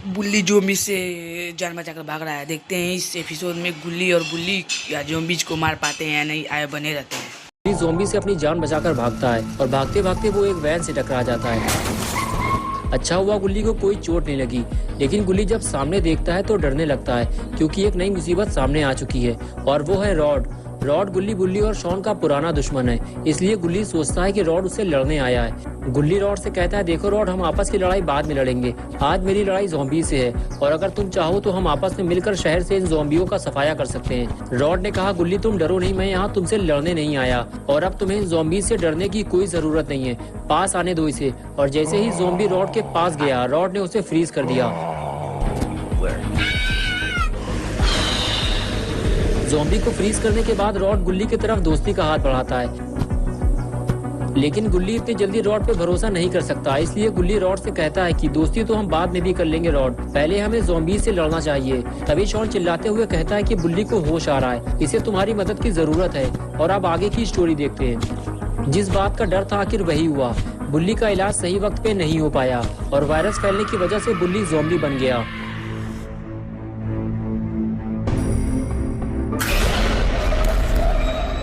बुल्ली zombie से जान बचाकर भाग रहा है। देखते हैं इस एपिसोड में गुल्ली और बुल्ली या ज़ोंबीज को मार पाते हैं या नहीं, आए बने रहते हैं। गुल्ली ज़ोंबी से अपनी जान बचाकर भागता है और भागते भागते वो एक वैन से टकरा जाता है। अच्छा हुआ गुल्ली को कोई चोट नहीं लगी, लेकिन गुल्ली जब सामने देखता है तो डरने लगता है क्योंकि एक नई मुसीबत सामने आ चुकी है और वो है रॉड। रॉड गुल्ली बुल्ली और शॉन का पुराना दुश्मन है, इसलिए गुल्ली सोचता है कि रॉड उससे लड़ने आया है। गुल्ली रॉड से कहता है, देखो रॉड, हम आपस की लड़ाई बाद में लड़ेंगे, आज मेरी लड़ाई ज़ॉम्बी से है और अगर तुम चाहो तो हम आपस में मिलकर शहर से इन ज़ॉम्बियों का सफाया कर सकते हैं। रॉड ने कहा, गुल्ली तुम डरो नहीं, मैं यहाँ तुमसे लड़ने नहीं आया और अब तुम्हें ज़ॉम्बी से डरने की कोई जरूरत नहीं है, पास आने दो इसे। और जैसे ही ज़ॉम्बी रॉड के पास गया, रॉड ने उसे फ्रीज कर दिया। ज़ॉम्बी को फ्रीज करने के बाद रॉड गुल्ली की तरफ दोस्ती का हाथ बढ़ाता है, लेकिन गुल्ली इतनी जल्दी रॉड पे भरोसा नहीं कर सकता, इसलिए गुल्ली रॉड से कहता है कि दोस्ती तो हम बाद में भी कर लेंगे रॉड, पहले हमें ज़ॉम्बी से लड़ना चाहिए। तभी शॉन चिल्लाते हुए कहता है कि बुल्ली को होश आ रहा है, इसे तुम्हारी मदद की जरूरत है। और अब आगे की स्टोरी देखते हैं। जिस बात का डर था आखिर वही हुआ, बुल्ली का इलाज सही वक्त पे नहीं हो पाया और वायरस फैलने की वजह से बुल्ली ज़ॉम्बी बन गया।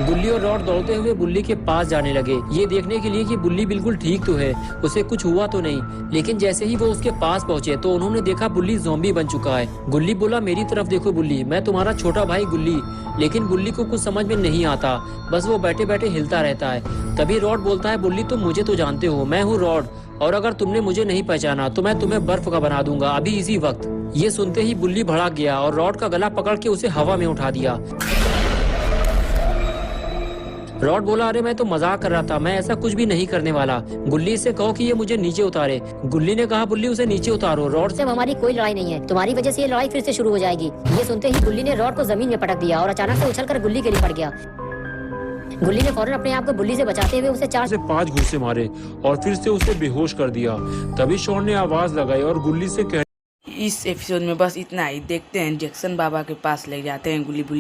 गुल्ली और रॉड दौड़ते हुए बुल्ली के पास जाने लगे, ये देखने के लिए कि बुल्ली बिल्कुल ठीक तो है, उसे कुछ हुआ तो नहीं। लेकिन जैसे ही वो उसके पास पहुंचे तो उन्होंने देखा बुल्ली ज़ॉम्बी बन चुका है। गुल्ली बोला, मेरी तरफ देखो बुल्ली, मैं तुम्हारा छोटा भाई गुल्ली। लेकिन बुल्ली को कुछ समझ में नहीं आता, बस वो बैठे बैठे हिलता रहता है। तभी रॉड बोलता है, बुल्ली तुम मुझे तो जानते हो, मैं हूँ रॉड, और अगर तुमने मुझे नहीं पहचाना तो मैं तुम्हें बर्फ का बना दूंगा अभी इसी वक्त। ये सुनते ही बुल्ली भड़क गया और रॉड का गला पकड़ के उसे हवा में उठा दिया। रॉड बोला, अरे मैं तो मजाक कर रहा था, मैं ऐसा कुछ भी नहीं करने वाला। गुल्ली से कहो कि ये मुझे नीचे उतारे। गुल्ली ने कहा, बुल्ली उसे नीचे उतारो। रॉड से हमारी कोई लड़ाई नहीं है, तुम्हारी वजह से ये लड़ाई फिर से शुरू हो जाएगी। ये सुनते ही गुल्ली ने रॉड को जमीन में पटक दिया और अचानक से उछलकर गुल्ली के लिए पड़ गया। गुल्ली ने फौरन अपने आप को बुल्ली से बचाते हुए उसे 4 से 5 घूंसे मारे और फिर से उसे बेहोश कर दिया। तभी शॉन ने आवाज लगाई और गुल्ली से इस एपिसोड में बस इतना ही। देखते हैं जैक्सन बाबा के पास ले जाते हैं गुल्ली बुल्ली